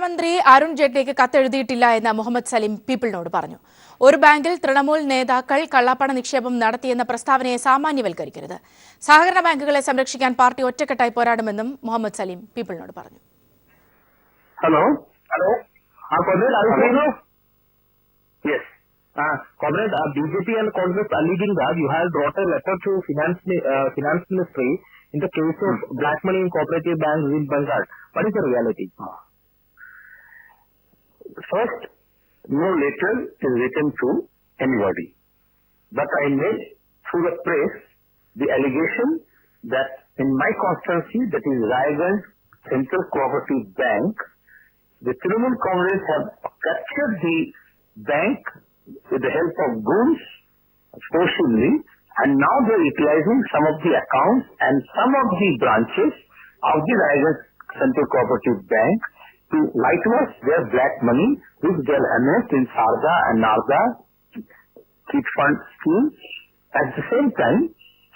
ധനമന്ത്രി അരുൺ ജെയ്റ്റ്ലിക്ക് കത്തെഴുതിയിട്ടില്ല എന്ന് മുഹമ്മദ് സലീം പീപ്പിളിനോട് പറഞ്ഞു. ഒരു ബാങ്കിൽ തൃണമൂൽ നേതാക്കൾ കള്ളപ്പണ നിക്ഷേപം നടത്തിയെന്ന പ്രസ്താവനയെ സാമാന്യവൽക്കരിക്കരുത്. സഹകരണ ബാങ്കുകളെ സംരക്ഷിക്കാൻ പാർട്ടി ഒറ്റക്കെട്ടായി പോരാടുമെന്നും മുഹമ്മദ് സലീം പീപ്പിളിനോട് പറഞ്ഞു. Hello. Comrade, yes. Comrade, BJP and Congress alleging that you have brought a letter to Finance Ministry in the case of black money in cooperative banks in Bengal. What is the reality? First, no letter is written to anybody. But I made through the press the allegation that in my constituency, that is Raiganj Central Cooperative Bank, the Trinamool Congress have captured the bank with the help of goons, forcibly, and now they are utilizing some of the accounts and some of the branches of the Raiganj Central Cooperative Bank to whitewash their black money, which they have amassed in Sarda and Narda cheat fund schemes. At the same time,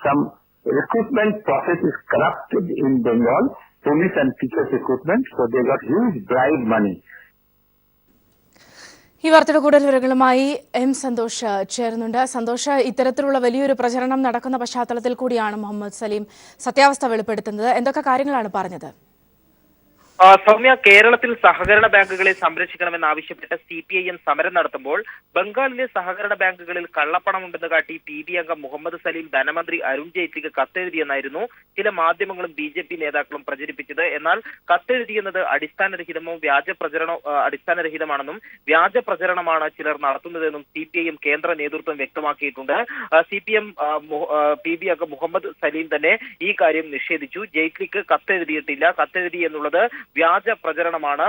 some recruitment process is corrupted in Bengal, police and teachers recruitment, so they got huge bribe money. ഈ വാർത്തയുടെ കൂടുതൽ വിവരങ്ങളുമായി M Santhosh ചേരുന്നുണ്ട്. സന്തോഷ്, ഇത്തരത്തിലുള്ള വലിയൊരു പ്രചരണം നടക്കുന്ന പശ്ചാത്തലത്തിൽ കൂടിയാണ് മുഹമ്മദ് സലീം സത്യാവസ്ഥ വെളിപ്പെടുത്തുന്നത്. എന്തൊക്കെ കാര്യങ്ങളാണ് പറഞ്ഞത്? സൗമ്യ, കേരളത്തിൽ സഹകരണ ബാങ്കുകളെ സംരക്ഷിക്കണമെന്നാവശ്യപ്പെട്ട് CPIM സമരം നടത്തുമ്പോൾ ബംഗാളിലെ സഹകരണ ബാങ്കുകളിൽ കള്ളപ്പണമുണ്ടെന്ന് കാട്ടി PB അംഗം മുഹമ്മദ് സലീം ധനമന്ത്രി അരുൺ ജെയ്റ്റ്ലിക്ക് കത്തെഴുതിയെന്നായിരുന്നു ചില മാധ്യമങ്ങളും BJP നേതാക്കളും പ്രചരിപ്പിച്ചത്. എന്നാൽ കത്തെഴുതിയെന്നത് അടിസ്ഥാനരഹിതമാണെന്നും വ്യാജ പ്രചരണമാണ് ചിലർ നടത്തുന്നതെന്നും CPIM കേന്ദ്ര നേതൃത്വം വ്യക്തമാക്കിയിട്ടുണ്ട്. CPM PB അംഗം മുഹമ്മദ് സലീം തന്നെ ഈ കാര്യം നിഷേധിച്ചു. ജെയ്റ്റ്ലിക്ക് കത്തെഴുതിയിട്ടില്ല, കത്തെഴുതി എന്നുള്ളത് വ്യാജ പ്രചരണമാണ്.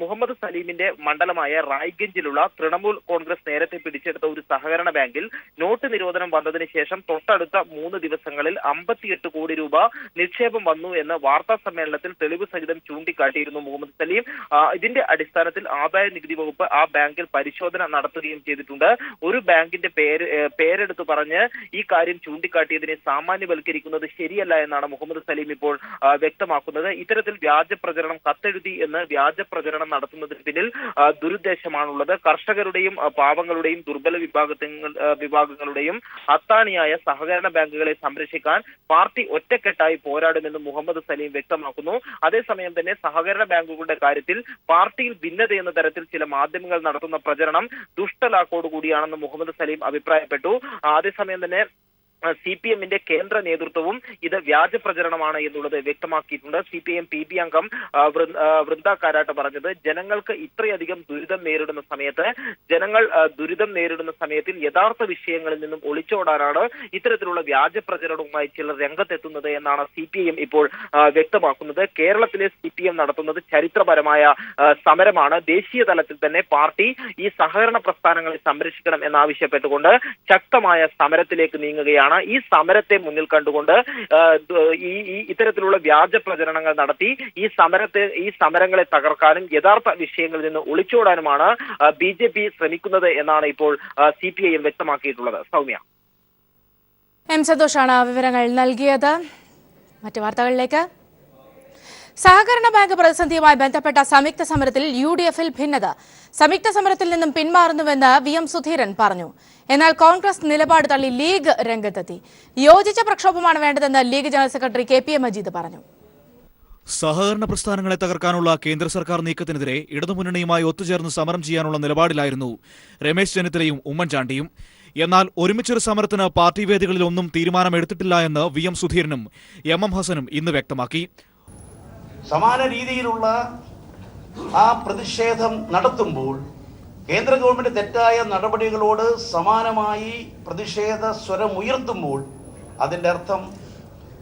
മുഹമ്മദ് സലീമിന്റെ മണ്ഡലമായ റായ്ഗഞ്ചിലുള്ള തൃണമൂൽ കോൺഗ്രസ് നേരത്തെ പിടിച്ചെടുത്ത ഒരു സഹകരണ ബാങ്കിൽ നോട്ട് നിരോധനം വന്നതിന് ശേഷം തൊട്ടടുത്ത 3 ദിവസങ്ങളിൽ 58 കോടി രൂപ നിക്ഷേപം വന്നു എന്ന് വാർത്താ സമ്മേളനത്തിൽ തെളിവ് സഹിതം ചൂണ്ടിക്കാട്ടിയിരുന്നു മുഹമ്മദ് സലീം. ഇതിന്റെ അടിസ്ഥാനത്തിൽ ആദായ നികുതി വകുപ്പ് ആ ബാങ്കിൽ പരിശോധന നടത്തുകയും ചെയ്തിട്ടുണ്ട്. ഒരു ബാങ്കിന്റെ പേരെടുത്ത് പറഞ്ഞ് ഈ കാര്യം ചൂണ്ടിക്കാട്ടിയതിനെ സാമാന്യവൽക്കരിക്കുന്നത് ശരിയല്ല എന്നാണ് മുഹമ്മദ് സലീം ഇപ്പോൾ വ്യക്തമാക്കുന്നത്. ഇത്തരത്തിൽ വ്യാജ പ്രചരണം കത്തെഴുതി എന്ന് വ്യാജ പ്രചരണം നടത്തുന്നതിന് പിന്നിൽ ദുരുദ്ദേശമാണുള്ളത്. കർഷകരുടെയും പാവങ്ങളുടെയും ദുർബല വിഭാഗങ്ങളുടെയും അത്താണിയായ സഹകരണ ബാങ്കുകളെ സംരക്ഷിക്കാൻ പാർട്ടി ഒറ്റക്കെട്ടായി പോരാടുമെന്ന് മുഹമ്മദ് സലീം വ്യക്തമാക്കുന്നു. അതേസമയം തന്നെ സഹകരണ ബാങ്കുകളുടെ കാര്യത്തിൽ പാർട്ടിയിൽ ഭിന്നതയെന്ന തരത്തിൽ ചില മാധ്യമങ്ങൾ നടത്തുന്ന പ്രചരണം ദുഷ്ടലാക്കോടുകൂടിയാണെന്ന് മുഹമ്മദ് സലീം അഭിപ്രായപ്പെട്ടു. അതേസമയം തന്നെ CPMന്റെ കേന്ദ്ര നേതൃത്വവും ഇത് വ്യാജ പ്രചരണമാണ് എന്നുള്ളത് വ്യക്തമാക്കിയിട്ടുണ്ട്. CPM PB അംഗം വൃന്ദ കാരാട്ട് പറഞ്ഞത്, ജനങ്ങൾക്ക് ഇത്രയധികം ദുരിതം നേരിടുന്ന സമയത്തിൽ യഥാർത്ഥ വിഷയങ്ങളിൽ നിന്നും ഒളിച്ചോടാനാണ് ഇത്തരത്തിലുള്ള വ്യാജ പ്രചരണവുമായി ചിലർ രംഗത്തെത്തുന്നത് എന്നാണ് CPM ഇപ്പോൾ വ്യക്തമാക്കുന്നത്. കേരളത്തിലെ CPM നടത്തുന്നത് ചരിത്രപരമായ സമരമാണ്. ദേശീയ തലത്തിൽ തന്നെ പാർട്ടി ഈ സഹകരണ പ്രസ്ഥാനങ്ങളെ സംരക്ഷിക്കണം എന്നാവശ്യപ്പെട്ടുകൊണ്ട് ശക്തമായ സമരത്തിലേക്ക് നീങ്ങുകയാണ്. ഈ സമരത്തെ മുന്നിൽ കണ്ടുകൊണ്ട് ഇത്തരത്തിലുള്ള വ്യാജ പ്രചരണങ്ങൾ നടത്തി ഈ സമരങ്ങളെ തകർക്കാനും യഥാർത്ഥ വിഷയങ്ങളിൽ നിന്ന് ഒളിച്ചോടാനുമാണ് BJP ശ്രമിക്കുന്നത് എന്നാണ് ഇപ്പോൾ CPIM വ്യക്തമാക്കിയിട്ടുള്ളത്. സൗമ്യ, എം സന്തോഷാണ് വിവരങ്ങൾ നൽകിയത്. മറ്റു വാർത്തകളിലേക്ക്. സഹകരണ ബാങ്ക് പ്രതിസന്ധിയുമായി ബന്ധപ്പെട്ട സംയുക്ത സമരത്തിൽ UDF-ൽ ഭിന്നത. സംയുക്ത സമരത്തിൽ നിന്നും പിന്മാറുന്നുവെന്ന് VM സുധീരൻ പറഞ്ഞു. എന്നാൽ കോൺഗ്രസ് നിലപാട് തള്ളി ലീഗ് രംഗത്തെത്തി. യോജിച്ച പ്രക്ഷോഭമാണ് വേണ്ടതെന്ന് league general secretary KP Majeed പറഞ്ഞു. സഹകരണ പ്രസ്ഥാനങ്ങളെ തകർക്കാനുള്ള കേന്ദ്ര സർക്കാർ നീക്കത്തിനെതിരെ ഇടതുമുന്നണിയുമായി ഒത്തുചേർന്ന് സമരം ചെയ്യാനുള്ള നിലപാടിലായിരുന്നു രമേശ് ചെന്നിത്തലയും ഉമ്മൻചാണ്ടിയും. എന്നാൽ ഒരുമിച്ചൊരു സമരത്തിന് പാർട്ടി വേദികളിലൊന്നും തീരുമാനമെടുത്തിട്ടില്ല എന്ന് VM സുധീരനും MM ഹസനും ഇന്ന് വ്യക്തമാക്കി. സമാന രീതിയിലുള്ള ആ പ്രതിഷേധം നടത്തുമ്പോൾ കേന്ദ്ര ഗവൺമെന്റ് തെറ്റായ നടപടികളോട് സമാനമായി പ്രതിഷേധ സ്വരം ഉയർത്തുമ്പോൾ അതിൻ്റെ അർത്ഥം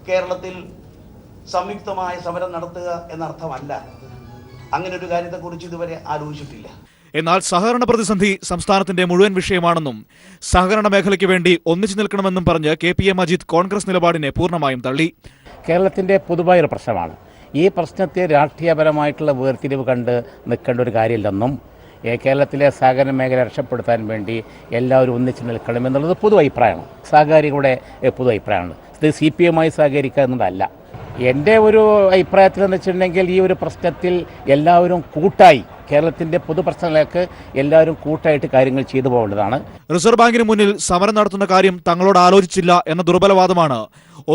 കേരളത്തിൽ സംയുക്തമായ സമരം നടത്തുക എന്നർത്ഥമല്ല. അങ്ങനെ ഒരു കാര്യത്തെക്കുറിച്ച് ഇതുവരെ ആലോചിച്ചിട്ടില്ല. എന്നാൽ സഹകരണ പ്രതിസന്ധി സംസ്ഥാനത്തിന്റെ മുഴുവൻ വിഷയമാണെന്നും സഹകരണ മേഖലയ്ക്ക് വേണ്ടി ഒന്നിച്ചു നിൽക്കണമെന്നും പറഞ്ഞ് KP മജീദ് കോൺഗ്രസ് നിലപാടിനെ പൂർണ്ണമായും തള്ളി. കേരളത്തിന്റെ പൊതുവായൊരു പ്രശ്നമാണ്. ഈ പ്രശ്നത്തെ രാഷ്ട്രീയപരമായിട്ടുള്ള വേർതിരിവ് കണ്ട് നിൽക്കേണ്ട ഒരു കാര്യമില്ലെന്നും കേരളത്തിലെ സഹകരണ മേഖല രക്ഷപ്പെടുത്താൻ വേണ്ടി എല്ലാവരും ഒന്നിച്ചു നിൽക്കണമെന്നുള്ളത് പൊതു അഭിപ്രായമാണ്. സഹകാരികളുടെ പൊതു അഭിപ്രായമാണ്. ഇത് CPI സഹകരിക്കുക എന്നതല്ല. എൻ്റെ ഒരു അഭിപ്രായത്തിൽ എന്ന് വെച്ചിട്ടുണ്ടെങ്കിൽ ഈ ഒരു പ്രശ്നത്തിൽ എല്ലാവരും കൂട്ടായി കേരളത്തിൻ്റെ പൊതുപ്രശ്നങ്ങൾക്ക് എല്ലാവരും കൂട്ടായിട്ട് കാര്യങ്ങൾ ചെയ്തു പോകേണ്ടതാണ്. റിസർവ് ബാങ്കിന് മുന്നിൽ സമരം നടത്തുന്ന കാര്യം തങ്ങളോട് ആലോചിച്ചില്ല എന്ന ദുർബലവാദമാണ്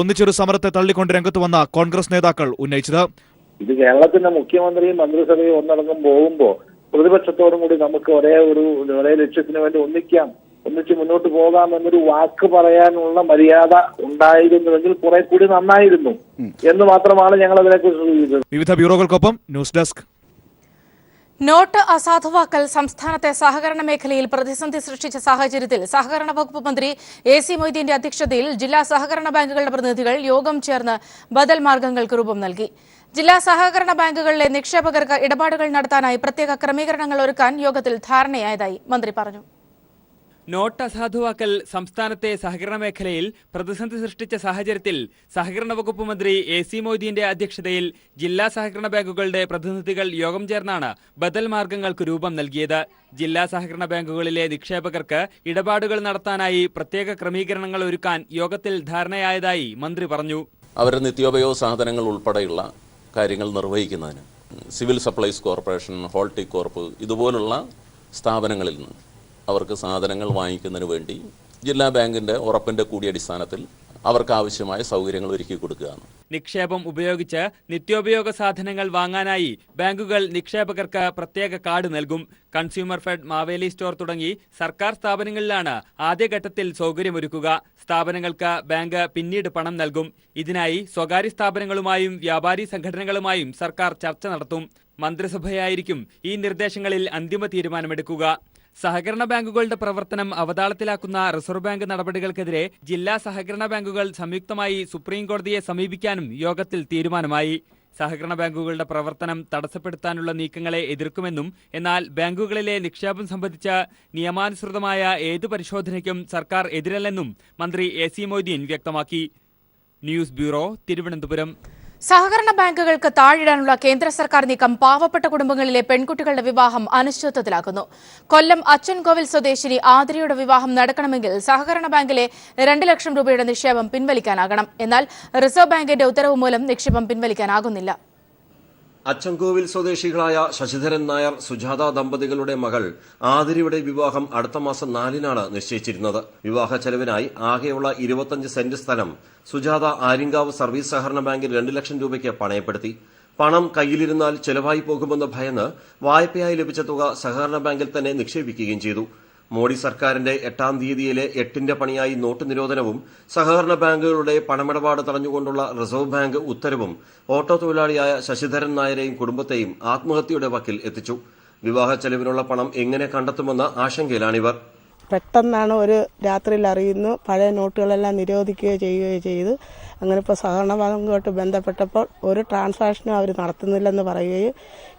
ഒന്നിച്ചൊരു സമരത്തെ തള്ളിക്കൊണ്ട് രംഗത്ത് വന്ന കോൺഗ്രസ് നേതാക്കൾ ഉന്നയിച്ചത്. ഇത് കേരളത്തിന്റെ മുഖ്യമന്ത്രിയും മന്ത്രിസഭയും ഒന്നടങ്കം പോകുമ്പോൾ പ്രതിപക്ഷത്തോടും കൂടി നമുക്ക് ഒരേ ലക്ഷ്യത്തിന് വേണ്ടി ഒന്നിച്ച് മുന്നോട്ട് പോകാം എന്നൊരു വാക്ക് പറയാനുള്ള മര്യാദ ഉണ്ടായിരുന്നുവെങ്കിൽ കുറെ കൂടി നന്നായിരുന്നു എന്ന് മാത്രമാണ് ഞങ്ങൾ അതിനെക്കുറിച്ച് സൂചിപ്പിച്ചത്. വിവിധ ബ്യൂറോകൾക്കൊപ്പം ന്യൂസ് ഡെസ്ക്. നോട്ട് അസാധുവാക്കൽ സംസ്ഥാനത്തെ സഹകരണ മേഖലയിൽ പ്രതിസന്ധി സൃഷ്ടിച്ച സാഹചര്യത്തിൽ സഹകരണ വകുപ്പ് മന്ത്രി AC മൊയ്തീന്റെ അധ്യക്ഷതയിൽ ജില്ലാ സഹകരണ ബാങ്കുകളുടെ പ്രതിനിധികൾ യോഗം ചേർന്ന് ബദൽ മാർഗങ്ങൾക്ക് രൂപം നൽകി. ജില്ലാ സഹകരണ ബാങ്കുകളിലെ നിക്ഷേപകർക്ക് ഇടപാടുകൾ നടത്താനായി പ്രത്യേക ക്രമീകരണങ്ങൾ ഒരുക്കാൻ യോഗത്തിൽ ധാരണയായതായി മന്ത്രി പറഞ്ഞു. നോട്ട് അസാധുവാക്കൽ സംസ്ഥാനത്തെ സഹകരണ മേഖലയിൽ പ്രതിസന്ധി സൃഷ്ടിച്ച സാഹചര്യത്തിൽ സഹകരണ വകുപ്പ് മന്ത്രി AC മൊയ്തീന്റെ അധ്യക്ഷതയിൽ ജില്ലാ സഹകരണ ബാങ്കുകളുടെ പ്രതിനിധികൾ യോഗം ചേർന്നാണ് ബദൽ മാർഗങ്ങൾക്ക് രൂപം നൽകിയത്. ജില്ലാ സഹകരണ ബാങ്കുകളിലെ നിക്ഷേപകർക്ക് ഇടപാടുകൾ നടത്താനായി പ്രത്യേക ക്രമീകരണങ്ങൾ ഒരുക്കാൻ യോഗത്തിൽ ധാരണയായതായി മന്ത്രി പറഞ്ഞു. അവരുടെ നിത്യോപയോഗ സാധനങ്ങൾ ഉൾപ്പെടെയുള്ള കാര്യങ്ങൾ നിർവഹിക്കുന്നതിന് സിവിൽ സപ്ലൈസ് കോർപ്പറേഷൻ, ഹോൾട്ടികോർപ്പ് ഇതുപോലുള്ള സ്ഥാപനങ്ങളിൽ നിന്ന് അവർക്ക് സാധനങ്ങൾ വാങ്ങിക്കുന്നതിന് വേണ്ടി ജില്ലാ ബാങ്കിൻ്റെ ഉറപ്പിൻ്റെ കൂടിയ അടിസ്ഥാനത്തിൽ അവർക്ക് ആവശ്യമായ സൗകര്യങ്ങൾ ഒരുക്കി കൊടുക്കുകയാണ്. നിക്ഷേപം ഉപയോഗിച്ച് നിത്യോപയോഗ സാധനങ്ങൾ വാങ്ങാനായി ബാങ്കുകൾ നിക്ഷേപകർക്ക് പ്രത്യേക കാർഡ് നൽകും. കൺസ്യൂമർ ഫെഡ്, മാവേലി സ്റ്റോർ തുടങ്ങി സർക്കാർ സ്ഥാപനങ്ങളിലാണ് ആദ്യഘട്ടത്തിൽ സൗകര്യമൊരുക്കുക. സ്ഥാപനങ്ങൾക്ക് ബാങ്ക് പിന്നീട് പണം നൽകും. ഇതിനായി സ്വകാര്യ സ്ഥാപനങ്ങളുമായും വ്യാപാരി സംഘടനകളുമായും സർക്കാർ ചർച്ച നടത്തും. മന്ത്രിസഭയായിരിക്കും ഈ നിർദ്ദേശങ്ങളിൽ അന്തിമ തീരുമാനമെടുക്കുക. സഹകരണ ബാങ്കുകളുടെ പ്രവർത്തനം അവതാളത്തിലാക്കുന്ന റിസർവ് ബാങ്ക് നടപടികൾക്കെതിരെ ജില്ലാ സഹകരണ ബാങ്കുകൾ സംയുക്തമായി സുപ്രീം കോടതിയെ സമീപിക്കാനും യോഗത്തിൽ തീരുമാനമായി. സഹകരണ ബാങ്കുകളുടെ പ്രവർത്തനം തടസ്സപ്പെടുത്താനുള്ള നീക്കങ്ങളെ എതിർക്കുമെന്നും എന്നാൽ ബാങ്കുകളിലെ നിക്ഷേപം സംബന്ധിച്ച നിയമാനുസൃതമായ ഏതു പരിശോധനയ്ക്കും സർക്കാർ എതിരല്ലെന്നും മന്ത്രി AC മൊയ്തീൻ വ്യക്തമാക്കി. News bureau, Thiruvananthapuram. സഹകരണ ബാങ്കുകൾക്ക് താഴിടാനുള്ള കേന്ദ്ര സർക്കാർ നീക്കം പാവപ്പെട്ട കുടുംബങ്ങളിലെ പെൺകുട്ടികളുടെ വിവാഹം അനിശ്ചിതത്വത്തിലാക്കുന്നു. കൊല്ലം അച്ചൻകോവിൽ സ്വദേശിനി ആതിരയുടെ വിവാഹം നടക്കണമെങ്കിൽ സഹകരണ ബാങ്കിലെ 2 ലക്ഷം രൂപയുടെ നിക്ഷേപം പിൻവലിക്കാനാകണം. എന്നാൽ റിസർവ് ബാങ്കിന്റെ ഉത്തരവ് മൂലം നിക്ഷേപം പിൻവലിക്കാനാകുന്നില്ല. അച്ചൻകോവിൽ സ്വദേശികളായ ശശിധരൻ നായർ, സുജാത ദമ്പതികളുടെ മകൾ ആതിരയുടെ വിവാഹം അടുത്ത മാസം 4-നാണ് നിശ്ചയിച്ചിരുന്നത്. വിവാഹ ചെലവിനായി ആകെയുള്ള 25 സെന്റ് സ്ഥലം സുജാത ആര്യങ്കാവ് സർവീസ് സഹകരണ ബാങ്കിൽ 2 ലക്ഷം രൂപയ്ക്ക് പണയപ്പെടുത്തി. പണം കയ്യിലിരുന്നാൽ ചെലവായി പോകുമെന്ന് ഭയന്ന് വായ്പയായി ലഭിച്ച തുക സഹകരണ ബാങ്കിൽ തന്നെ നിക്ഷേപിക്കുകയും ചെയ്തു. മോഡി സർക്കാരിന്റെ 8-ാം തീയതിയിലെ 8ന്റെ പണിയായി നോട്ട് നിരോധനവും സഹകരണ ബാങ്കുകളുടെ പണമിടപാട് തടഞ്ഞുകൊണ്ടുള്ള റിസർവ് ബാങ്ക് ഉത്തരവും ഓട്ടോ തൊഴിലാളിയായ ശശിധരൻ നായരെയും കുടുംബത്തെയും ആത്മഹത്യയുടെ വക്കിൽ എത്തിച്ചു. വിവാഹ ചെലവിനുള്ള പണം എങ്ങനെ കണ്ടെത്തുമെന്ന ആശങ്കയിലാണിവർ. പെട്ടെന്നാണ് ഒരു രാത്രിയിൽ അറിയുന്നു, പഴയ നോട്ടുകളെല്ലാം നിരോധിക്കുകയോ ചെയ്യുകയോ ചെയ്തു. അങ്ങനെ ഇപ്പോൾ സഹകരണ ബാങ്കുമായിട്ട് ബന്ധപ്പെട്ടപ്പോൾ ഒരു ട്രാൻസാക്ഷനും അവർ നടത്തുന്നില്ലെന്ന് പറയുകയും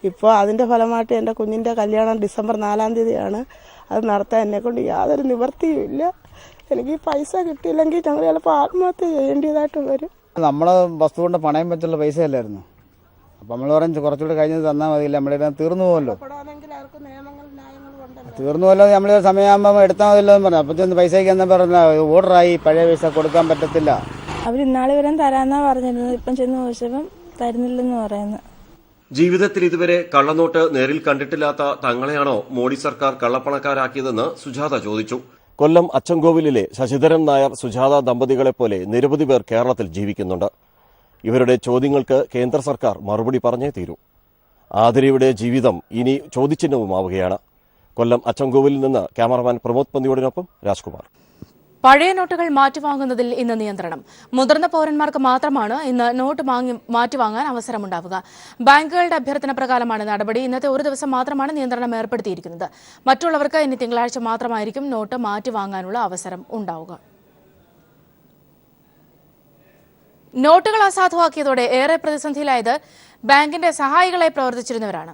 ഇപ്പോൾ അതിൻ്റെ ഫലമായിട്ട് എൻ്റെ കുഞ്ഞിൻ്റെ കല്യാണം ഡിസംബർ 4-ാം തീയതിയാണ്. അത് നടത്താൻ എന്നെക്കൊണ്ട് യാതൊരു നിവൃത്തിയുമില്ല. എനിക്ക് ഈ പൈസ കിട്ടിയില്ലെങ്കിൽ ഞങ്ങൾ ചിലപ്പോൾ ആത്മഹത്യ ചെയ്യേണ്ടതായിട്ട് വരും. നമ്മളെ വസ്തു കൊണ്ട് പണയം വെച്ചുള്ള പൈസയല്ലായിരുന്നു. അപ്പം നമ്മൾ പറഞ്ഞു കുറച്ചുകൂടെ കഴിഞ്ഞത് തന്നാൽ മതിയില്ല, നമ്മളിത് തീർന്നു പോകുമല്ലോ. തീർന്നുവല്ലോ, നമ്മൾ സമയമാകുമ്പോൾ എടുത്താൽ മതില്ലോ എന്ന് പറഞ്ഞു. അപ്പം പൈസയ്ക്ക് എന്നാ പറഞ്ഞ ഓർഡറായി, പഴയ പൈസ കൊടുക്കാൻ പറ്റത്തില്ല. അവർ ഇന്നാളെ വരാൻ തരാന്നാ പറഞ്ഞിരുന്നത്, ഇപ്പം ചെന്ന് ചോദിച്ചപ്പം തരുന്നില്ലെന്ന് പറയുന്നത്. ജീവിതത്തിൽ ഇതുവരെ കള്ളനോട്ട് നേരിൽ കണ്ടിട്ടില്ലാത്ത തങ്ങളെയാണോ മോഡി സർക്കാർ കള്ളപ്പണക്കാരാക്കിയതെന്ന് സുജാത ചോദിച്ചു. കൊല്ലം അച്ചൻകോവിലിലെ ശശിധരൻ നായർ, സുജാത ദമ്പതികളെപ്പോലെ നിരവധി പേർ കേരളത്തിൽ ജീവിക്കുന്നുണ്ട്. ഇവരുടെ ചോദ്യങ്ങൾക്ക് കേന്ദ്ര സർക്കാർ മറുപടി പറഞ്ഞേ തീരൂ. ആതിരയുടെ ജീവിതം ഇനി ചോദ്യചിഹ്നവുമാവുകയാണ്. കൊല്ലം അച്ചൻകോവിലിൽ നിന്ന് ക്യാമറമാൻ പ്രമോദ് പന്തിയോടിനൊപ്പം രാജ്കുമാർ. പഴയ നോട്ടുകൾ മാറ്റിവാങ്ങുന്നതിൽ ഇന്ന് നിയന്ത്രണം. മുതിർന്ന പൌരന്മാർക്ക് മാത്രമാണ് ഇന്ന് നോട്ട് മാറ്റിവാങ്ങാൻ അവസരമുണ്ടാവുക. ബാങ്കുകളുടെ അഭ്യർത്ഥന പ്രകാരമാണ് നടപടി. ഇന്നത്തെ ഒരു ദിവസം മാത്രമാണ് നിയന്ത്രണം ഏർപ്പെടുത്തിയിരിക്കുന്നത്. മറ്റുള്ളവർക്ക് ഇനി തിങ്കളാഴ്ച മാത്രമായിരിക്കും നോട്ട് മാറ്റിവാങ്ങാനുള്ള അവസരം ഉണ്ടാവുക. നോട്ടുകൾ അസാധുവാക്കിയതോടെ ഏറെ പ്രതിസന്ധിയിലായത് ബാങ്കിന്റെ സഹായികളായി പ്രവർത്തിച്ചിരുന്നവരാണ്.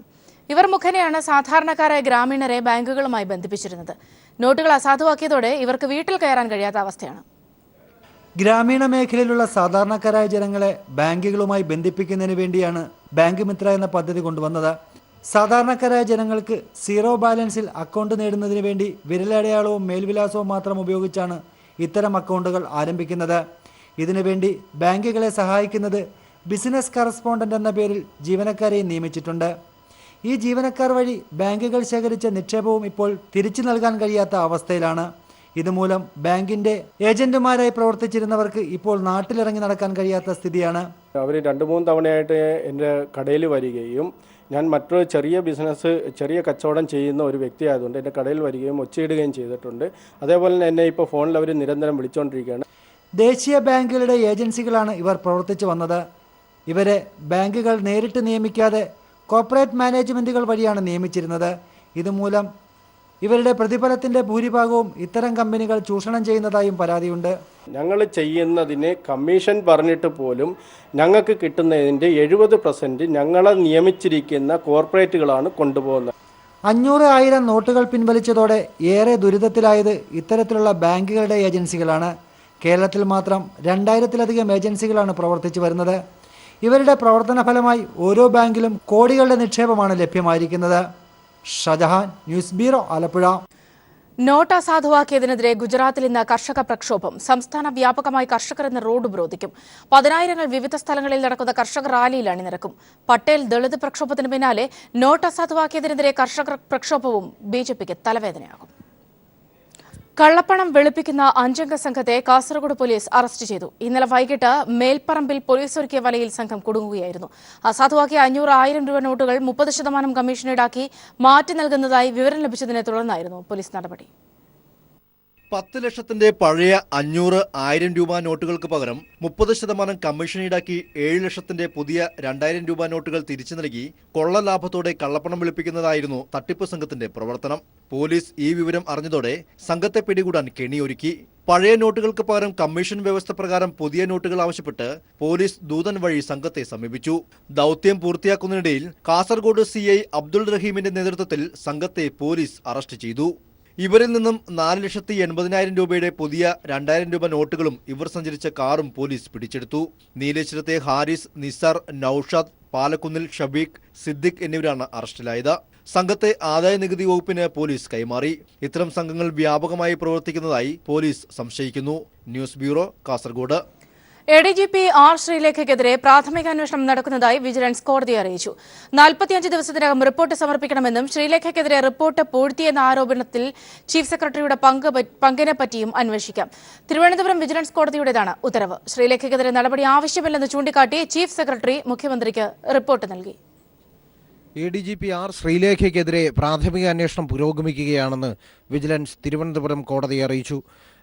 ഇവർ മുഖേനയാണ് സാധാരണക്കാരായ ഗ്രാമീണരെ ബാങ്കുകളുമായി ബന്ധിപ്പിച്ചിരുന്നത്. നോട്ടുകൾ അസാധുവാക്കിയതോടെ ഇവർക്ക് വീട്ടിൽ കയറാൻ കഴിയാത്ത അവസ്ഥയാണ്. ഗ്രാമീണ മേഖലയിലുള്ള സാധാരണക്കാരായ ജനങ്ങളെ ബാങ്കുകളുമായി ബന്ധിപ്പിക്കുന്നതിന് വേണ്ടിയാണ് ബാങ്ക് മിത്ര എന്ന പദ്ധതി കൊണ്ടുവന്നത്. സാധാരണക്കാരായ ജനങ്ങൾക്ക് സീറോ ബാലൻസിൽ അക്കൗണ്ട് നേടുന്നതിന് വേണ്ടി വിരലടയാളവും മേൽവിലാസവും മാത്രം ഉപയോഗിച്ചാണ് ഇത്തരം അക്കൗണ്ടുകൾ ആരംഭിക്കുന്നത്. ഇതിനുവേണ്ടി ബാങ്കുകളെ സഹായിക്കുന്നത് ബിസിനസ് കറസ്പോണ്ടന്റ് എന്ന പേരിൽ ജീവനക്കാരെയും നിയമിച്ചിട്ടുണ്ട്. ഈ ജീവനക്കാർ വഴി ബാങ്കുകൾ ശേഖരിച്ച നിക്ഷേപവും ഇപ്പോൾ തിരിച്ചു നൽകാൻ കഴിയാത്ത അവസ്ഥയിലാണ്. ഇതുമൂലം ബാങ്കിന്റെ ഏജന്റുമാരായി പ്രവർത്തിച്ചിരുന്നവർക്ക് ഇപ്പോൾ നാട്ടിലിറങ്ങി നടക്കാൻ കഴിയാത്ത സ്ഥിതിയാണ്. അവർ 2-3 തവണയായിട്ട് എൻ്റെ കടയിൽ വരികയും ഞാൻ മറ്റൊരു ചെറിയ കച്ചവടം ചെയ്യുന്ന ഒരു വ്യക്തിയായതുകൊണ്ട് എൻ്റെ കടയിൽ വരികയും ഒച്ചയിടുകയും ചെയ്തിട്ടുണ്ട്. അതേപോലെ തന്നെ എന്നെ ഇപ്പോൾ ഫോണിൽ അവർ നിരന്തരം വിളിച്ചുകൊണ്ടിരിക്കുകയാണ്. ദേശീയ ബാങ്കുകളുടെ ഏജൻസികളാണ് ഇവർ പ്രവർത്തിച്ചു വന്നത്. ഇവരെ ബാങ്കുകൾ നേരിട്ട് നിയമിക്കാതെ കോർപ്പറേറ്റ് മാനേജ്മെന്റുകൾ വഴിയാണ് നിയമിച്ചിരുന്നത്. ഇതുമൂലം ഇവരുടെ പ്രതിഫലത്തിന്റെ ഭൂരിഭാഗവും ഇത്തരം കമ്പനികൾ ചൂഷണം ചെയ്യുന്നതായും പരാതിയുണ്ട്. ഞങ്ങൾ ചെയ്യുന്നതിന് കമ്മീഷൻ പറഞ്ഞിട്ട് പോലും ഞങ്ങൾക്ക് കിട്ടുന്നതിൻ്റെ 70% ഞങ്ങളെ നിയമിച്ചിരിക്കുന്ന കോർപ്പറേറ്റുകളാണ് കൊണ്ടുപോകുന്നത്. 500,000 നോട്ടുകൾ പിൻവലിച്ചതോടെ ഏറെ ദുരിതത്തിലായത് ഇത്തരത്തിലുള്ള ബാങ്കുകളുടെ ഏജൻസികളാണ്. കേരളത്തിൽ മാത്രം 2000-ലധികം ഏജൻസികളാണ് പ്രവർത്തിച്ചു വരുന്നത്. ഇവരുടെ പ്രവർത്തന ഫലമായി ഓരോ ബാങ്കിലും കോടികളുടെ നിക്ഷേപമാണ് ലഭ്യമായിരിക്കുന്നത്. Shajahan, news bureau, Alappuzha. Note അസാധുവാക്കിയതിനെതിരെ ഗുജറാത്തിൽ ഇന്ന് കർഷക പ്രക്ഷോഭം. സംസ്ഥാന വ്യാപകമായി കർഷകർ ഇന്ന് റോഡ് ഉപരോധിക്കും. 10,000 വിവിധ സ്ഥലങ്ങളിൽ നടക്കുന്ന കർഷക റാലിയിൽ അണിനിരക്കും. പട്ടേൽ ദളിത് പ്രക്ഷോഭത്തിന് പിന്നാലെ നോട്ട് അസാധുവാക്കിയതിനെതിരെ കർഷക പ്രക്ഷോഭവും ബിജെപിക്ക് തലവേദനയാകും. കള്ളപ്പണം വെളുപ്പിക്കുന്ന 5-അംഗ സംഘത്തെ കാസർഗോഡ് പോലീസ് അറസ്റ്റ് ചെയ്തു. ഇന്നലെ വൈകിട്ട് മേൽപ്പറമ്പിൽ പോലീസ് ഒരുക്കിയ വലയിൽ സംഘം കുടുങ്ങുകയായിരുന്നു. അസാധുവാക്കിയ 500,000 രൂപ നോട്ടുകൾ 30% കമ്മീഷൻ ഈടാക്കി മാറ്റി നൽകുന്നതായി വിവരം ലഭിച്ചതിനെ തുടർന്നായിരുന്നു പോലീസ് നടപടി. 10 ലക്ഷത്തിന്റെ പഴയ 500,000 രൂപ നോട്ടുകൾക്ക് പകരം 30% കമ്മീഷൻ ഈടാക്കി 7 ലക്ഷത്തിന്റെ പുതിയ 2,000 രൂപ നോട്ടുകൾ തിരിച്ചു നൽകി കൊള്ള ലാഭത്തോടെ കള്ളപ്പണം വെളുപ്പിക്കുന്നതായിരുന്നു തട്ടിപ്പ് സംഘത്തിന്റെ പ്രവർത്തനം. പോലീസ് ഈ വിവരം അറിഞ്ഞതോടെ സംഘത്തെ പിടികൂടാൻ കെണിയൊരുക്കി. പഴയ നോട്ടുകൾക്ക് പകരം കമ്മീഷൻ വ്യവസ്ഥ പ്രകാരം പുതിയ നോട്ടുകൾ ആവശ്യപ്പെട്ട് പോലീസ് ദൂതൻ വഴി സംഘത്തെ സമീപിച്ചു. ദൌത്യം പൂർത്തിയാക്കുന്നതിനിടയിൽ കാസർഗോഡ് CI അബ്ദുൾ റഹീമിന്റെ നേതൃത്വത്തിൽ സംഘത്തെ പോലീസ് അറസ്റ്റ് ചെയ്തു. ഇവരിൽ നിന്നും 4,80,000 രൂപയുടെ പുതിയ 2,000 രൂപ നോട്ടുകളും ഇവർ സഞ്ചരിച്ച കാറും പോലീസ് പിടിച്ചെടുത്തു. നീലേശ്വരത്തെ ഹാരിസ്, നിസാർ, നൌഷാദ്, പാലക്കുന്നിൽ ഷബീഖ്, സിദ്ദിഖ് എന്നിവരാണ് അറസ്റ്റിലായത്. സംഘത്തെ ആദായ നികുതി വകുപ്പിന് പോലീസ് കൈമാറി. ഇത്തരം സംഘങ്ങൾ വ്യാപകമായി പ്രവർത്തിക്കുന്നതായി പോലീസ് സംശയിക്കുന്നു. News bureau, Kasaragod. ADGP R. ശ്രീലേഖയ്ക്കെതിരെ പ്രാഥമിക അന്വേഷണം നടക്കുന്നതായി വിജിലൻസ് കോടതിയെ അറിയിച്ചു. 45 ദിവസത്തിനകം റിപ്പോർട്ട് സമർപ്പിക്കണമെന്നും ശ്രീലേഖയ്ക്കെതിരെ റിപ്പോർട്ട് പൂഴ്ത്തിയെന്ന ആരോപണത്തിൽ ചീഫ് സെക്രട്ടറിയുടെ പങ്കിനെ പറ്റിയും അന്വേഷിക്കാം. തിരുവനന്തപുരം വിജിലൻസ് കോടതിയുടേതാണ് ഉത്തരവ്. ശ്രീലേഖയ്ക്കെതിരെ നടപടി ആവശ്യമില്ലെന്ന് ചൂണ്ടിക്കാട്ടി ചീഫ് സെക്രട്ടറി മുഖ്യമന്ത്രിക്ക് റിപ്പോർട്ട് നൽകി. ADGP R. ശ്രീലേഖയ്ക്കെതിരെ പ്രാഥമിക അന്വേഷണം പുരോഗമിക്കുകയാണെന്ന് വിജിലൻസ് തിരുവനന്തപുരം കോടതിയെ അറിയിച്ചു.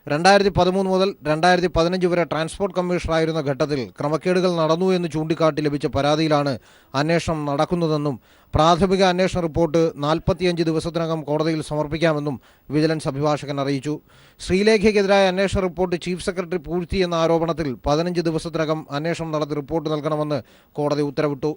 2013 മുതൽ 2015 വരെ ട്രാൻസ്പോർട്ട് കമ്മീഷണറായിരുന്ന ഘട്ടത്തിൽ ക്രമക്കേടുകൾ നടന്നു എന്ന് ചൂണ്ടിക്കാട്ടി ലഭിച്ച പരാതിയിലാണ് അന്വേഷണം നടക്കുന്നതെന്നും പ്രാഥമിക അന്വേഷണ റിപ്പോർട്ട് 45 ദിവസത്തിനകം കോടതിയിൽ സമർപ്പിക്കാമെന്നും വിജിലൻസ് അഭിഭാഷകൻ അറിയിച്ചു. ശ്രീലേഖയ്ക്കെതിരായ അന്വേഷണ റിപ്പോർട്ട് ചീഫ് സെക്രട്ടറി പൂഴ്ത്തിയെന്ന ആരോപണത്തിൽ 15 ദിവസത്തിനകം അന്വേഷണം നടത്തി റിപ്പോർട്ട് നൽകണമെന്ന് കോടതി ഉത്തരവിട്ടു.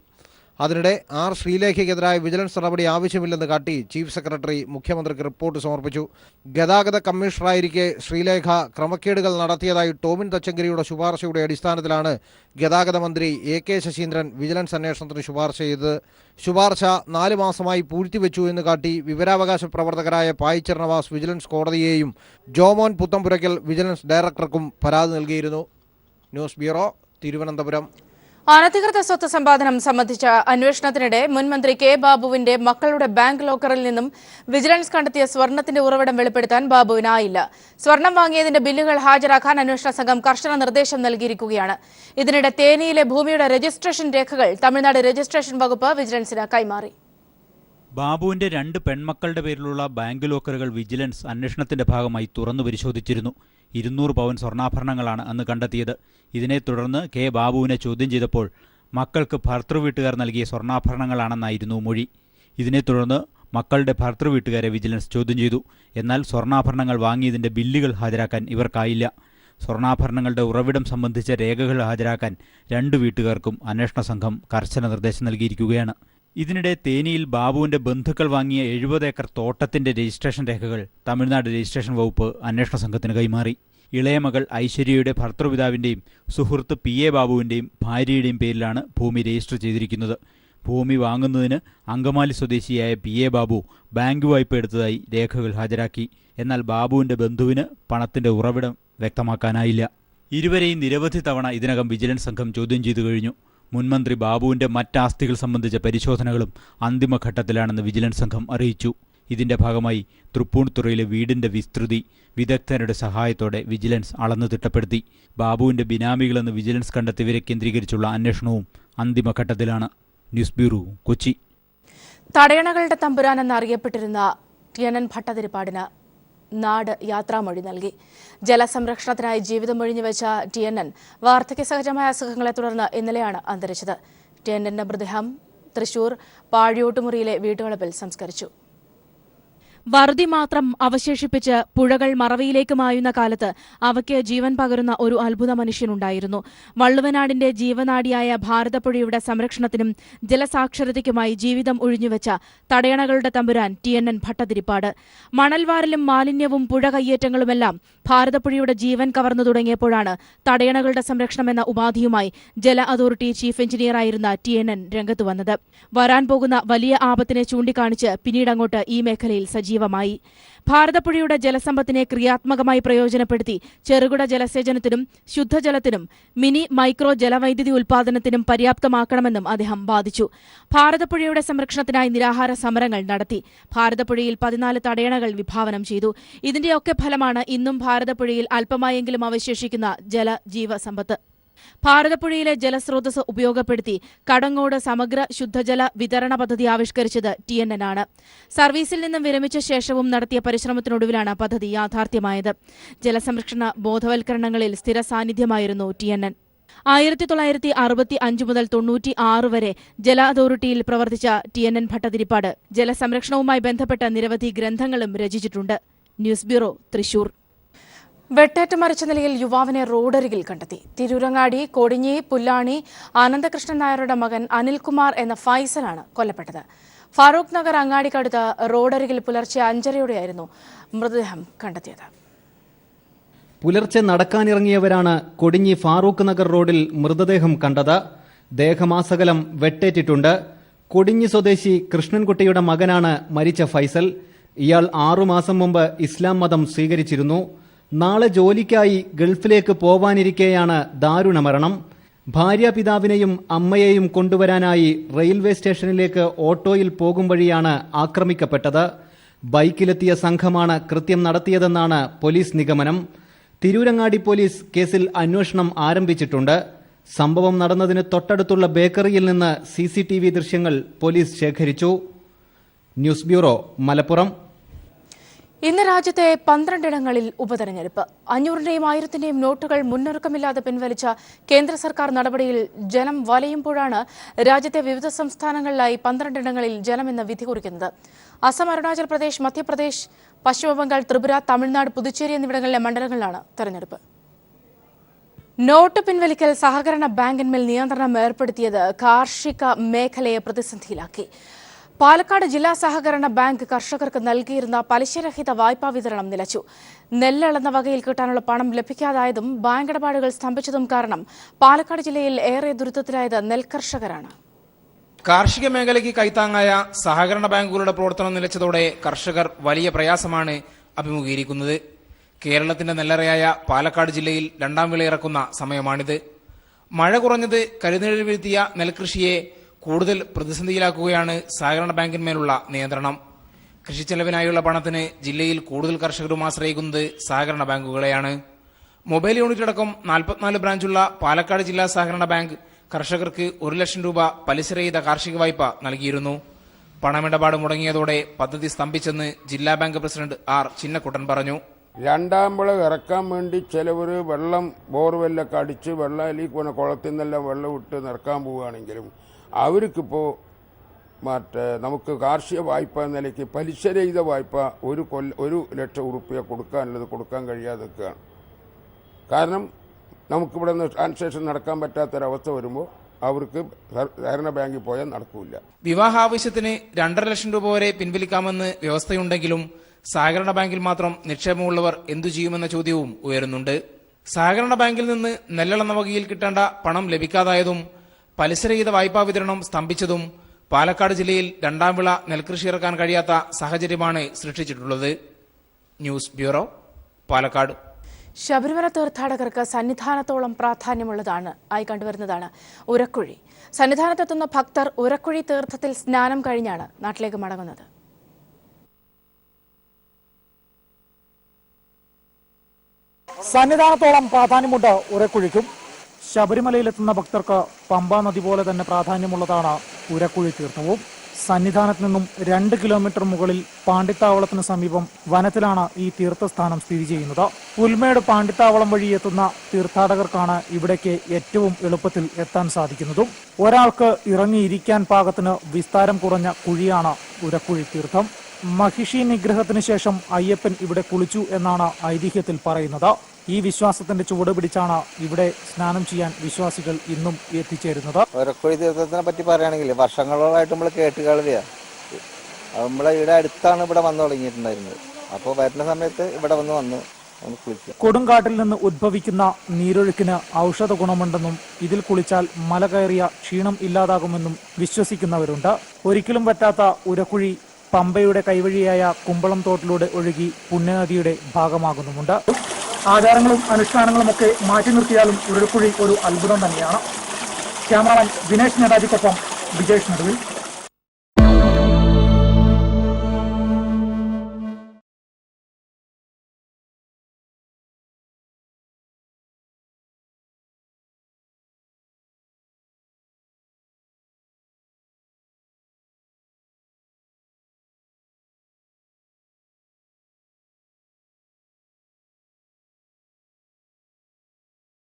അതിനിടെ R. ശ്രീലേഖയ്ക്കെതിരായ വിജിലൻസ് നടപടി ആവശ്യമില്ലെന്ന് കാട്ടി ചീഫ് സെക്രട്ടറി മുഖ്യമന്ത്രിക്ക് റിപ്പോർട്ട് സമർപ്പിച്ചു. ഗതാഗത കമ്മീഷണറായിരിക്കെ ശ്രീലേഖ ക്രമക്കേടുകൾ നടത്തിയതായി ടോമിൻ തച്ചങ്കരിയുടെ ശുപാർശയുടെ അടിസ്ഥാനത്തിലാണ് ഗതാഗത മന്ത്രി AK ശശീന്ദ്രൻ വിജിലൻസ് അന്വേഷണത്തിന് ശുപാർശ ചെയ്തത്. ശുപാർശ 4 മാസമായി പൂഴ്ത്തിവെച്ചു എന്ന് കാട്ടി വിവരാവകാശ പ്രവർത്തകരായ പായിച്ചർ നവാസ് വിജിലൻസ് കോടതിയെയും ജോമോൻ പുത്തമ്പുരയ്ക്കൽ വിജിലൻസ് ഡയറക്ടർക്കും പരാതി നൽകിയിരുന്നു. News bureau, Thiruvananthapuram. അനധികൃത സ്വത്ത് സമ്പാദനം സംബന്ധിച്ച അന്വേഷണത്തിനിടെ മുൻമന്ത്രി K. ബാബുവിന്റെ മക്കളുടെ ബാങ്ക് ലോക്കറിൽ നിന്നും വിജിലൻസ് കണ്ടെത്തിയ സ്വർണത്തിന്റെ ഉറവിടം വെളിപ്പെടുത്താൻ ബാബുവിനായില്ല. സ്വർണം വാങ്ങിയതിന്റെ ബില്ലുകൾ ഹാജരാക്കാൻ അന്വേഷണ സംഘം കർശന നിർദ്ദേശം നൽകിയിരിക്കുകയാണ്. ഇതിനിടെ തേനിയിലെ ഭൂമിയുടെ രജിസ്ട്രേഷൻ രേഖകൾ തമിഴ്നാട് രജിസ്ട്രേഷൻ വകുപ്പ് വിജിലൻസിന് കൈമാറി. ബാബുവിന്റെ 2 പെൺമക്കളുടെ പേരിലുള്ള ബാങ്ക് ലോക്കറുകൾ വിജിലൻസ് അന്വേഷണത്തിന്റെ ഭാഗമായി തുറന്നു പരിശോധിച്ചിരുന്നു. 200 പവൻ സ്വർണ്ണാഭരണങ്ങളാണ് അന്ന് കണ്ടെത്തിയത്. ഇതിനെ തുടർന്ന് K. ബാബുവിനെ ചോദ്യം ചെയ്തപ്പോൾ മക്കൾക്ക് ഭർത്തൃവീട്ടുകാർ നൽകിയ സ്വർണ്ണാഭരണങ്ങളാണെന്നായിരുന്നു മൊഴി. ഇതിനെ തുടർന്ന് മക്കളുടെ ഭർത്തൃവീട്ടുകാരെ വിജിലൻസ് ചോദ്യം ചെയ്തു. എന്നാൽ സ്വർണ്ണാഭരണങ്ങൾ വാങ്ങിയതിന്റെ ബില്ലുകൾ ഹാജരാക്കാൻ ഇവർക്കായില്ല. സ്വർണ്ണാഭരണങ്ങളുടെ ഉറവിടം സംബന്ധിച്ച രേഖകൾ ഹാജരാക്കാൻ 2 വീട്ടുകാർക്കും അന്വേഷണ സംഘം കർശന നിർദ്ദേശം നൽകിയിരിക്കുകയാണ്. ഇതിനിടെ തേനിയിൽ ബാബുവിന്റെ ബന്ധുക്കൾ വാങ്ങിയ 70 ഏക്കർ തോട്ടത്തിന്റെ രജിസ്ട്രേഷൻ രേഖകൾ തമിഴ്നാട് രജിസ്ട്രേഷൻ വകുപ്പ് അന്വേഷണ സംഘത്തിന് കൈമാറി. ഇളയ മകൾ ഐശ്വര്യയുടെ ഭർത്തൃപിതാവിന്റെയും സുഹൃത്ത് PA ബാബുവിന്റെയും ഭാര്യയുടെയും പേരിലാണ് ഭൂമി രജിസ്റ്റർ ചെയ്തിരിക്കുന്നത്. ഭൂമി വാങ്ങുന്നതിന് അങ്കമാലി സ്വദേശിയായ PA ബാബു ബാങ്ക് വായ്പ എടുത്തതായി രേഖകൾ ഹാജരാക്കി. എന്നാൽ ബാബുവിന്റെ ബന്ധുവിന് പണത്തിന്റെ ഉറവിടം വ്യക്തമാക്കാനായില്ല. ഇരുവരെയും നിരവധി തവണ ഇതിനകം വിജിലൻസ് സംഘം ചോദ്യം ചെയ്തു കഴിഞ്ഞു. മുൻമന്ത്രി ബാബുവിന്റെ മറ്റാസ്തികൾ സംബന്ധിച്ച പരിശോധനകളും അന്തിമഘട്ടത്തിലാണെന്ന് വിജിലൻസ് സംഘം അറിയിച്ചു. ഇതിന്റെ ഭാഗമായി തൃപ്പൂണിത്തുറയിലെ വീടിന്റെ വിസ്തൃതി വിദഗ്ധരുടെ സഹായത്തോടെ വിജിലൻസ് അളന്നു തിട്ടപ്പെടുത്തി. ബാബുവിന്റെ ബിനാമികളെന്ന് വിജിലൻസ് കണ്ടെത്തിയവരെ കേന്ദ്രീകരിച്ചുള്ള അന്വേഷണവും അന്തിമഘട്ടത്തിലാണ്. News bureau, Kochi. തടയണകളുടെ തമ്പുരാൻ എന്നറിയപ്പെട്ടിരുന്ന TNN ഭട്ടതിരിപ്പാടിന് നാട് യാത്രാമൊഴി നൽകി. ജലസംരക്ഷണത്തിനായി ജീവിതം ഒഴിഞ്ഞുവെച്ച TNN വാർദ്ധക്യസഹജമായ അസുഖങ്ങളെ തുടർന്ന് ഇന്നലെയാണ് അന്തരിച്ചത്. TNNന്റെ മൃതദേഹം തൃശൂർ പാഴിയോട്ടുമുറിയിലെ വീട്ടുവളപ്പിൽ സംസ്കരിച്ചു. വറുതി മാത്രം അവശേഷിപ്പിച്ച് പുഴകൾ മറവിയിലേക്ക് മായുന്ന കാലത്ത് അവയ്ക്ക് ജീവൻ പകരുന്ന ഒരു അത്ഭുത മനുഷ്യനുണ്ടായിരുന്നു. വള്ളുവനാടിന്റെ ജീവനാഡിയായ ഭാരതപ്പുഴയുടെ സംരക്ഷണത്തിനും ജലസാക്ഷരതയ്ക്കുമായി ജീവിതം ഒഴിഞ്ഞുവെച്ച തടയണകളുടെ തമ്പുരാൻ TNN ഭട്ടതിരിപ്പാട്. മണൽവാരലും മാലിന്യവും പുഴ കയ്യേറ്റങ്ങളുമെല്ലാം ഭാരതപ്പുഴയുടെ ജീവൻ കവർന്നു തുടങ്ങിയപ്പോഴാണ് തടയണകളുടെ സംരക്ഷണമെന്ന ഉപാധിയുമായി ജല അതോറിറ്റി ചീഫ് എഞ്ചിനീയറായിരുന്ന TNN രംഗത്തു വന്നത്. വരാൻ പോകുന്ന വലിയ ആപത്തിനെ ചൂണ്ടിക്കാണിച്ച് പിന്നീടങ്ങോട്ട് ഈ മേഖലയിൽ സജീവമായി. ഭാരതപ്പുഴയുടെ ജലസമ്പത്തിനെ ക്രിയാത്മകമായി പ്രയോജനപ്പെടുത്തി ചെറുകിട ജലസേചനത്തിനും ശുദ്ധജലത്തിനും മിനി മൈക്രോ ജലവൈദ്യുതി ഉൽപാദനത്തിനും പര്യാപ്തമാക്കണമെന്നും അദ്ദേഹം വാദിച്ചു. ഭാരതപ്പുഴയുടെ സംരക്ഷണത്തിനായി നിരാഹാര സമരങ്ങൾ നടത്തി. ഭാരതപ്പുഴയിൽ 14 തടയണകൾ വിഭാവനം ചെയ്തു. ഇതിന്റെയൊക്കെ ഫലമാണ് ഇന്നും ഭാരതപ്പുഴയിൽ അല്പമായെങ്കിലും അവശേഷിക്കുന്ന ജലജീവസമ്പത്ത്. ഭാരതപ്പുഴയിലെ ജലസ്രോതസ് ഉപയോഗപ്പെടുത്തി കടങ്ങോട് സമഗ്ര ശുദ്ധജല വിതരണ പദ്ധതി ആവിഷ്കരിച്ചത് TNN ആണ്. സർവീസിൽ നിന്നും വിരമിച്ച ശേഷവും നടത്തിയ പരിശ്രമത്തിനൊടുവിലാണ് പദ്ധതി യാഥാർത്ഥ്യമായത്. ജലസംരക്ഷണ ബോധവൽക്കരണങ്ങളിൽ സ്ഥിര സാന്നിധ്യമായിരുന്നു TNN. 1965 മുതൽ 96 വരെ ജല അതോറിറ്റിയിൽ പ്രവർത്തിച്ച TNN ഭട്ടതിരിപ്പാട് ജലസംരക്ഷണവുമായി ബന്ധപ്പെട്ട നിരവധി ഗ്രന്ഥങ്ങളും രചിച്ചിട്ടുണ്ട്. News bureau, Thrissur. വെട്ടേറ്റ് മരിച്ച നിലയിൽ യുവാവിനെ റോഡരികിൽ കണ്ടെത്തി. തിരൂരങ്ങാടി കൊടിഞ്ഞി പുല്ലാണി ആനന്ദകൃഷ്ണൻ നായരുടെ മകൻ അനിൽകുമാർ എന്ന ഫൈസലാണ് കൊല്ലപ്പെട്ടത്. ഫാറൂഖ് നഗർ അങ്ങാടിക്കടുത്ത് റോഡരികിൽ പുലർച്ചെ 5:30യോടെയായിരുന്നു മൃതദേഹം കണ്ടെത്തിയത്. പുലർച്ചെ നടക്കാനിറങ്ങിയവരാണ് കൊടിഞ്ഞി ഫാറൂഖ് നഗർ റോഡിൽ മൃതദേഹം കണ്ടത്. ദേഹമാസകലം വെട്ടേറ്റിട്ടുണ്ട്. കൊടിഞ്ഞി സ്വദേശി കൃഷ്ണൻകുട്ടിയുടെ മകനാണ് മരിച്ച ഫൈസൽ. ഇയാൾ 6 മാസം മുമ്പ് ഇസ്ലാം മതം സ്വീകരിച്ചിരുന്നു. നാളെ ജോലിക്കായി ഗൾഫിലേക്ക് പോവാനിരിക്കെയാണ് ദാരുണമരണം. ഭാര്യാപിതാവിനെയും അമ്മയെയും കൊണ്ടുവരാനായി റെയിൽവേ സ്റ്റേഷനിലേക്ക് ഓട്ടോയിൽ പോകും വഴിയാണ് ആക്രമിക്കപ്പെട്ടത്. ബൈക്കിലെത്തിയ സംഘമാണ് കൃത്യം നടത്തിയതെന്നാണ് പോലീസ് നിഗമനം. തിരൂരങ്ങാടി പോലീസ് കേസിൽ അന്വേഷണം ആരംഭിച്ചിട്ടുണ്ട്. സംഭവം നടന്നതിന് തൊട്ടടുത്തുള്ള ബേക്കറിയിൽ നിന്ന് CCTV ദൃശ്യങ്ങൾ പോലീസ് ശേഖരിച്ചു. News bureau, Malappuram. ഇന്ന് രാജ്യത്തെ 12 ഉപതെരഞ്ഞെടുപ്പ്. 500ന്റെയും 1000ന്റെയും നോട്ടുകൾ മുന്നൊരുക്കമില്ലാതെ പിൻവലിച്ച കേന്ദ്ര സർക്കാർ നടപടിയിൽ ജനം വലയുമ്പോഴാണ് രാജ്യത്തെ വിവിധ സംസ്ഥാനങ്ങളിലായി 12 ജനം ഇന്ന് വിധി കുറിക്കുന്നത്. അസം, അരുണാചൽ പ്രദേശ്, മധ്യപ്രദേശ്, പശ്ചിമബംഗാൾ, ത്രിപുര, തമിഴ്നാട്, പുതുച്ചേരി എന്നിവിടങ്ങളിലെ മണ്ഡലങ്ങളിലാണ് തെരഞ്ഞെടുപ്പ്. നോട്ട് പിൻവലിക്കൽ സഹകരണ ബാങ്കിന്മേൽ നിയന്ത്രണം ഏർപ്പെടുത്തിയത് കാർഷിക മേഖലയെ പ്രതിസന്ധിയിലാക്കി. പാലക്കാട് ജില്ലാ സഹകരണ ബാങ്ക് കർഷകർക്ക് നൽകിയിരുന്ന പലിശരഹിത വായ്പാ വിതരണം നിലച്ചു. നെല്ലളന്ന വകയിൽ കിട്ടാനുള്ള പണം ലഭിക്കാതായതും ബാങ്ക് ഇടപാടുകൾ സ്തംഭിച്ചതും കാരണം പാലക്കാട് ജില്ലയിൽ ഏറെ ദുരിതത്തിലായത് നെൽകർഷകരാണ്. കാർഷിക മേഖലയ്ക്ക് കൈത്താങ്ങായ സഹകരണ ബാങ്കുകളുടെ പ്രവർത്തനം നിലച്ചതോടെ കർഷകർ വലിയ പ്രയാസമാണ് അഭിമുഖീകരിക്കുന്നത്. കേരളത്തിന്റെ നെല്ലറയായ പാലക്കാട് ജില്ലയിൽ 2ാം വിള ഇറക്കുന്ന സമയമാണിത്. മഴ കുറഞ്ഞത് കരുനിഴൽ വീഴ്ത്തിയ നെൽകൃഷിയെ കൂടുതൽ പ്രതിസന്ധിയിലാക്കുകയാണ് സഹകരണ ബാങ്കിന്മേലുള്ള നിയന്ത്രണം. കൃഷിച്ചെലവിനായുള്ള പണത്തിന് ജില്ലയിൽ കൂടുതൽ കർഷകരും ആശ്രയിക്കുന്നത് സഹകരണ ബാങ്കുകളെയാണ്. മൊബൈൽ യൂണിറ്റ് അടക്കം 44 ബ്രാഞ്ചുള്ള പാലക്കാട് ജില്ലാ സഹകരണ ബാങ്ക് കർഷകർക്ക് 1 ലക്ഷം രൂപ പലിശരഹിത കാർഷിക വായ്പ നൽകിയിരുന്നു. പണമിടപാട് മുടങ്ങിയതോടെ പദ്ധതി സ്തംഭിച്ചെന്ന് ജില്ലാ ബാങ്ക് പ്രസിഡന്റ് R. ചിന്നക്കുട്ടൻ പറഞ്ഞു. 2ാം വിള ഇറക്കാൻ വേണ്ടി ചിലവർ വെള്ളം ബോർവെല്ലൊക്കെ അടിച്ച് വെള്ളം കുളത്തിൽ നിന്നെല്ലാം വെള്ളം ഇട്ട് നിറക്കാൻ പോവുകയാണെങ്കിലും അവർക്കിപ്പോൾ നമുക്ക് കാർഷിക വായ്പ എന്ന നിലയ്ക്ക് പലിശരഹിത വായ്പ 1 ലക്ഷം ഉറുപ്പിക കൊടുക്കാനുള്ളത് കൊടുക്കാൻ കഴിയാതെ നിൽക്കുകയാണ്. കാരണം നമുക്കിവിടെ നിന്ന് ട്രാൻസാക്ഷൻ നടക്കാൻ പറ്റാത്തൊരവസ്ഥ വരുമ്പോൾ അവർക്ക് സഹകരണ ബാങ്കിൽ പോയാൽ നടക്കില്ല. വിവാഹ ആവശ്യത്തിന് 2.5 ലക്ഷം രൂപ വരെ പിൻവലിക്കാമെന്ന് വ്യവസ്ഥയുണ്ടെങ്കിലും സഹകരണ ബാങ്കിൽ മാത്രം നിക്ഷേപമുള്ളവർ എന്തു ചെയ്യുമെന്ന ചോദ്യവും ഉയരുന്നുണ്ട്. സഹകരണ ബാങ്കിൽ നിന്ന് നെല്ലളന്ന വകയിൽ കിട്ടേണ്ട പണം ലഭിക്കാതായതും പലിശരഹിത വായ്പാ വിതരണം സ്തംഭിച്ചതും പാലക്കാട് ജില്ലയിൽ 2ാം വിള നെൽകൃഷി ഇറക്കാൻ കഴിയാത്ത സാഹചര്യമാണ് സൃഷ്ടിച്ചിട്ടുള്ളത്. News bureau, Palakkad. ശബരിമല തീർത്ഥാടകർക്ക് സന്നിധാനത്തോളം പ്രാധാന്യമുള്ളതാണ് ആയി കണ്ടുവരുന്നതാണ് ഉരക്കുഴി. സന്നിധാനത്തെത്തുന്ന ഭക്തർ ഉരക്കുഴി തീർത്ഥത്തിൽ സ്നാനം കഴിഞ്ഞാണ് നാട്ടിലേക്ക് മടങ്ങുന്നത്. സന്നിധാനത്തോളം പ്രാധാന്യമുണ്ട് ഉരക്കുഴിക്കും. ശബരിമലയിലെത്തുന്ന ഭക്തർക്ക് പമ്പാ നദി പോലെ തന്നെ പ്രാധാന്യമുള്ളതാണ് ഉരക്കുഴി തീർത്ഥവും. സന്നിധാനത്ത് നിന്നും 2 കിലോമീറ്റർ മുകളിൽ പാണ്ടിത്താവളത്തിന് സമീപം വനത്തിലാണ് ഈ തീർത്ഥസ്ഥാനം സ്ഥിതി ചെയ്യുന്നത്. പുൽമേട് പാണ്ടിത്താവളം വഴി എത്തുന്ന തീർത്ഥാടകർക്കാണ് ഇവിടേക്ക് ഏറ്റവും എളുപ്പത്തിൽ എത്താൻ സാധിക്കുന്നതും. ഒരാൾക്ക് ഇറങ്ങിയിരിക്കാൻ പാകത്തിന് വിസ്താരം കുറഞ്ഞ കുഴിയാണ് ഉരക്കുഴി തീർത്ഥം. മഹിഷി നിഗ്രഹത്തിന് ശേഷം അയ്യപ്പൻ ഇവിടെ കുളിച്ചു എന്നാണ് ഐതിഹ്യത്തിൽ പറയുന്നത്. ഈ വിശ്വാസത്തിന്റെ ചുവട് പിടിച്ചാണ് ഇവിടെ സ്നാനം ചെയ്യാൻ വിശ്വാസികൾ ഇന്നും എത്തിച്ചേരുന്നത്. ഉരക്കുഴി തീർത്ഥത്തിനെ പറ്റി പറയുകയാണെങ്കിൽ വർഷങ്ങളോളായിട്ട് നമ്മൾ കേട്ട് കേൾവിയാണ്. നമ്മളെ ഇവിടെ അടുത്താണ് ഇവിടെ വന്നു തുടങ്ങിയിട്ടുണ്ടായിരുന്നത്. അപ്പോൾ വരുന്ന സമയത്ത് ഇവിടെ വന്ന് കുളിക്കുക. കൊടുങ്കാട്ടിൽ നിന്ന് ഉദ്ഭവിക്കുന്ന നീരൊഴുക്കിന് ഔഷധ ഗുണമുണ്ടെന്നും ഇതിൽ കുളിച്ചാൽ മല കയറിയ ക്ഷീണം ഇല്ലാതാകുമെന്നും വിശ്വസിക്കുന്നവരുണ്ട്. ഒരിക്കലും പറ്റാത്ത ഉരക്കുഴി പമ്പയുടെ കൈവഴിയായ കുമ്പളം തോട്ടിലൂടെ ഒഴുകി പുണ്യനദിയുടെ ഭാഗമാകുന്നുമുണ്ട്. ആചാരങ്ങളും അനുഷ്ഠാനങ്ങളും ഒക്കെ മാറ്റി നിർത്തിയാലും ഉരുൾക്കുഴി ഒരു അത്ഭുതം തന്നെയാണ്. ക്യാമറാമാൻ വിനേഷ് നേതാജിക്കൊപ്പം വിജേഷ് നടുവിൽ.